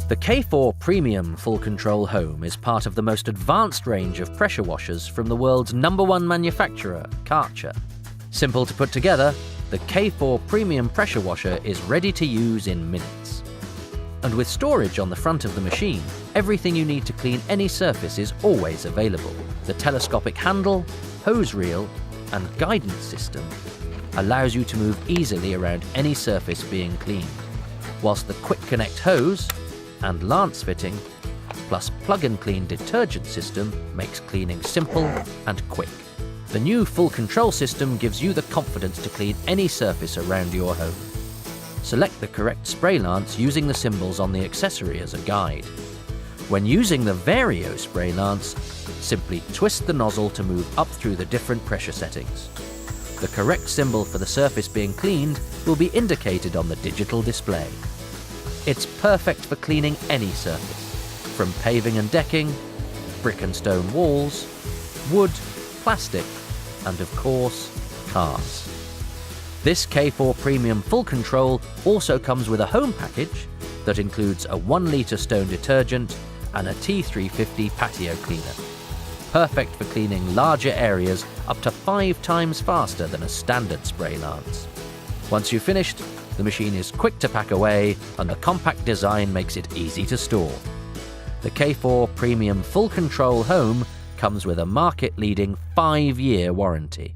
The K4 Premium Full Control Home is part of the most advanced range of pressure washers from the world's #1 manufacturer, Karcher. Simple to put together, the K4 Premium Pressure Washer is ready to use in minutes. And with storage on the front of the machine, everything you need to clean any surface is always available. The telescopic handle, hose reel, and guidance system allows you to move easily around any surface being cleaned, whilst the Quick Connect hose and lance fitting, plus plug-and-clean detergent system makes cleaning simple and quick. The new full control system gives you the confidence to clean any surface around your home. Select the correct spray lance using the symbols on the accessory as a guide. When using the Vario spray lance, simply twist the nozzle to move up through the different pressure settings. The correct symbol for the surface being cleaned will be indicated on the digital display. It's perfect for cleaning any surface, from paving and decking, brick and stone walls, wood, plastic, and of course, cars. This K4 Premium Full Control also comes with a home package that includes a 1 litre stone detergent and a T350 patio cleaner. Perfect for cleaning larger areas up to 5 times faster than a standard spray lance. Once you've finished, the machine is quick to pack away and the compact design makes it easy to store. The K4 Premium Full Control Home comes with a market-leading 5-year warranty.